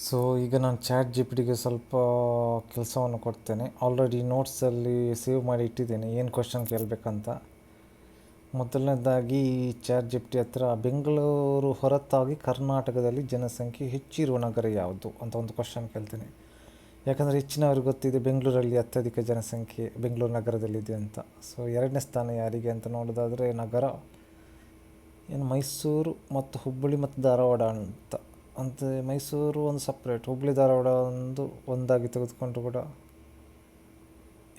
So ಈಗ ನಾನು chat G P ಟಿಗೆ ಸ್ವಲ್ಪ ಕೆಲಸವನ್ನು ಕೊಡ್ತೇನೆ. ಆಲ್ರೆಡಿ ನೋಟ್ಸಲ್ಲಿ ಸೇವ್ ಮಾಡಿ ಇಟ್ಟಿದ್ದೇನೆ ಏನು ಕ್ವಶನ್ ಕೇಳಬೇಕಂತ. ಮೊದಲನೇದಾಗಿ ಚಾಟ್ ಜಿ ಪಿ ಟಿ ಹತ್ರ ಬೆಂಗಳೂರು ಹೊರತಾಗಿ ಕರ್ನಾಟಕದಲ್ಲಿ ಜನಸಂಖ್ಯೆ ಹೆಚ್ಚಿರುವ ನಗರ ಯಾವುದು ಅಂತ ಒಂದು ಕ್ವಶನ್ ಕೇಳ್ತೇನೆ. ಯಾಕಂದರೆ ಹೆಚ್ಚಿನವ್ರಿಗೆ ಗೊತ್ತಿದೆ ಬೆಂಗಳೂರಲ್ಲಿ ಅತ್ಯಧಿಕ ಜನಸಂಖ್ಯೆ ಬೆಂಗಳೂರು ನಗರದಲ್ಲಿದೆ ಅಂತ. ಸೊ ಎರಡನೇ ಸ್ಥಾನ ಯಾರಿಗೆ ಅಂತ ನೋಡೋದಾದರೆ ನಗರ ಏನು ಮೈಸೂರು ಮತ್ತು ಹುಬ್ಬಳ್ಳಿ ಮತ್ತು ಧಾರವಾಡ ಅಂತ ಮೈಸೂರು ಒಂದು ಸಪ್ರೇಟ್, ಹುಬ್ಬಳ್ಳಿ ಧಾರವಾಡ ಒಂದಾಗಿ ತೆಗೆದುಕೊಂಡು ಕೂಡ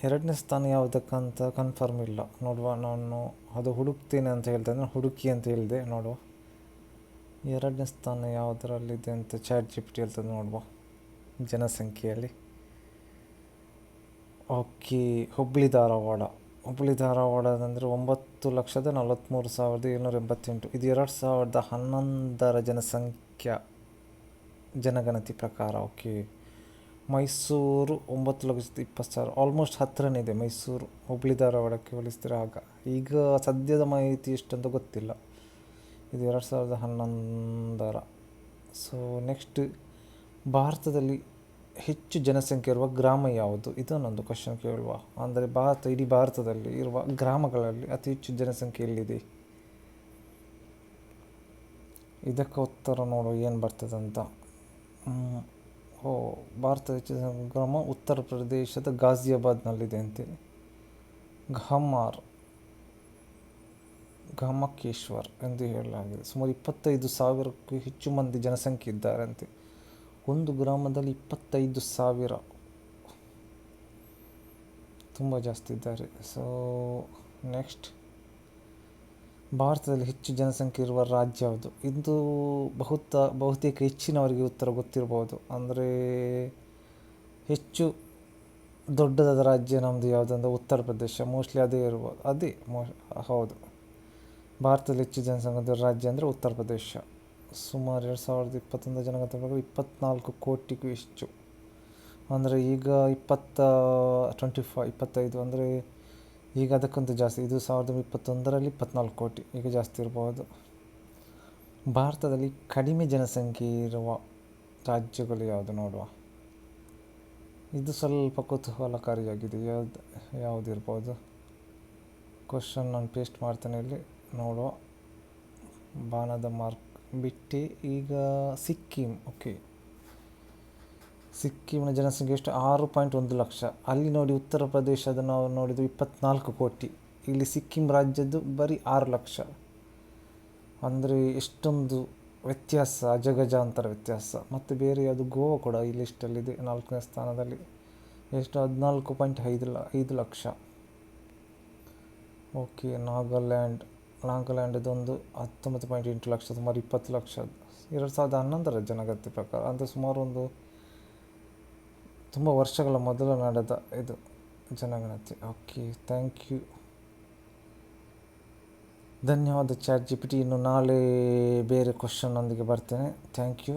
ಎರಡನೇ ಸ್ಥಾನ ಯಾವುದಕ್ಕಂತ ಕನ್ಫರ್ಮ್ ಇಲ್ಲ. ನೋಡುವ, ನಾನು ಅದು ಹುಡುಕ್ತೇನೆ ಅಂತ ಹೇಳ್ತೇನೆ, ನಾನು ಹುಡುಕಿ ಅಂತ ಹೇಳಿದೆ. ನೋಡುವ ಎರಡನೇ ಸ್ಥಾನ ಯಾವುದರಲ್ಲಿದೆ ಅಂತ ಚಾಟ್ ಜಿ ಪಿ ಟಿ ಹೇಳ್ತದೆ. ನೋಡುವ ಜನಸಂಖ್ಯೆಯಲ್ಲಿ. ಓಕೆ, ಹುಬ್ಬಳ್ಳಿ ಧಾರವಾಡದಂದರೆ 9,43,788. ಇದು 2011 ಜನಗಣತಿ ಪ್ರಕಾರ. ಓಕೆ, ಮೈಸೂರು 9,20,000, ಆಲ್ಮೋಸ್ಟ್ ಹತ್ತಿರನೇ ಇದೆ ಮೈಸೂರು ಹುಬ್ಬಳ್ಳಿ ಧಾರವಾಡಕ್ಕೆ ಹೋಲಿಸಿದರೆ. ಆಗ ಈಗ ಸದ್ಯದ ಮಾಹಿತಿ ಎಷ್ಟಂತ ಗೊತ್ತಿಲ್ಲ. ಇದು 2011. ಸೊ ನೆಕ್ಸ್ಟ್, ಭಾರತದಲ್ಲಿ ಹೆಚ್ಚು ಜನಸಂಖ್ಯೆ ಇರುವ ಗ್ರಾಮ ಯಾವುದು? ಇದನ್ನೊಂದು ಕ್ವಶನ್ ಕೇಳುವ. ಅಂದರೆ ಇಡೀ ಭಾರತದಲ್ಲಿ ಇರುವ ಗ್ರಾಮಗಳಲ್ಲಿ ಅತಿ ಹೆಚ್ಚು ಜನಸಂಖ್ಯೆ ಎಲ್ಲಿದೆ? ಇದಕ್ಕೆ ಉತ್ತರ ನೋಡುವ ಏನು ಬರ್ತದಂತ. ಭಾರತದ ಹೆಚ್ಚು ಗ್ರಾಮ ಉತ್ತರ ಪ್ರದೇಶದ ಗಾಜಿಯಾಬಾದ್ನಲ್ಲಿದೆ ಅಂತೆ. ಘಮಕೇಶ್ವರ್ ಎಂದು ಹೇಳಲಾಗಿದೆ. ಸುಮಾರು 25,000ಕ್ಕೂ ಹೆಚ್ಚು ಮಂದಿ ಜನಸಂಖ್ಯೆ ಇದ್ದಾರಂತೆ. ಒಂದು ಗ್ರಾಮದಲ್ಲಿ 25,000, ತುಂಬ ಜಾಸ್ತಿ ಇದ್ದಾರೆ. ಸೊ ನೆಕ್ಸ್ಟ್, ಭಾರತದಲ್ಲಿ ಹೆಚ್ಚು ಜನಸಂಖ್ಯೆ ಇರುವ ರಾಜ್ಯ ಯಾವುದು? ಇದು ಬಹುತೇಕ ಹೆಚ್ಚಿನವರಿಗೆ ಉತ್ತರ ಗೊತ್ತಿರ್ಬೋದು. ಅಂದರೆ ಹೆಚ್ಚು ದೊಡ್ಡದಾದ ರಾಜ್ಯ ನಮ್ಮದು ಯಾವುದಂದ್ರೆ ಉತ್ತರ ಪ್ರದೇಶ. ಮೋಸ್ಟ್ಲಿ ಅದೇ ಇರ್ಬೋದು. ಹೌದು, ಭಾರತದಲ್ಲಿ ಹೆಚ್ಚು ಜನಸಂಖ್ಯೆ ರಾಜ್ಯ ಅಂದರೆ ಉತ್ತರ ಪ್ರದೇಶ. ಸುಮಾರು 2021 ಜನಗಣತಿ ಪ್ರಕಾರ 24 ಕೋಟಿಗೂ ಹೆಚ್ಚು. ಅಂದರೆ ಈಗ 25 ಅಂದರೆ ಈಗ ಅದಕ್ಕಂತೂ ಜಾಸ್ತಿ. ಇದು 2021ರಲ್ಲಿ 24 ಕೋಟಿ, ಈಗ ಜಾಸ್ತಿ ಇರ್ಬೋದು. ಭಾರತದಲ್ಲಿ ಕಡಿಮೆ ಜನಸಂಖ್ಯೆ ಇರುವ ರಾಜ್ಯಗಳು ಯಾವುದು ನೋಡುವ. ಇದು ಸ್ವಲ್ಪ ಕುತೂಹಲಕಾರಿಯಾಗಿದೆ. ಯಾವುದಿರ್ಬೋದು? ಕ್ವಶನ್ ನಾನು ಪೇಸ್ಟ್ ಮಾಡ್ತೇನೆ ಇಲ್ಲಿ. ನೋಡುವ, ಬಾಣದ ಮಾರ್ಕ್ ಬಿಟ್ಟು ಈಗ ಸಿಕ್ಕಿಂ. ಓಕೆ, ಸಿಕ್ಕಿಂನ ಜನಸಂಖ್ಯೆ ಎಷ್ಟು? 6.1 ಲಕ್ಷ. ಅಲ್ಲಿ ನೋಡಿ, ಉತ್ತರ ಪ್ರದೇಶದ ನಾವು ನೋಡಿದ್ದು 24 ಕೋಟಿ. ಇಲ್ಲಿ ಸಿಕ್ಕಿಂ ರಾಜ್ಯದ್ದು ಬರೀ 6 ಲಕ್ಷ. ಅಂದರೆ ಎಷ್ಟೊಂದು ವ್ಯತ್ಯಾಸ, ಅಜಗಜಾಂತರ ವ್ಯತ್ಯಾಸ. ಮತ್ತು ಬೇರೆ ಯಾವುದು? ಗೋವಾ ಕೂಡ ಈ ಲಿಸ್ಟಲ್ಲಿದೆ 4ನೇ ಸ್ಥಾನದಲ್ಲಿ. ಎಷ್ಟು? 14.5 ಲಕ್ಷ. ಓಕೆ, ನಾಗಾಲ್ಯಾಂಡ್ ಇದೊಂದು 19.8 ಲಕ್ಷ, ಸುಮಾರು 20 ಲಕ್ಷ. 2011 ಜನಗಣತಿ ಪ್ರಕಾರ. ಅಂದರೆ ಸುಮಾರು ತುಂಬ ವರ್ಷಗಳ ಮೊದಲು ನಡೆದ ಇದು ಜನಗಣತಿ. ಓಕೆ, ಥ್ಯಾಂಕ್ ಯು, ಧನ್ಯವಾದ ಚಾಟ್ ಜಿ ಪಿ ಟಿ. ಇನ್ನು ನಾಳೆ ಬೇರೆ ಕ್ವಶನ್ನೊಂದಿಗೆ ಬರ್ತೇನೆ. Thank you.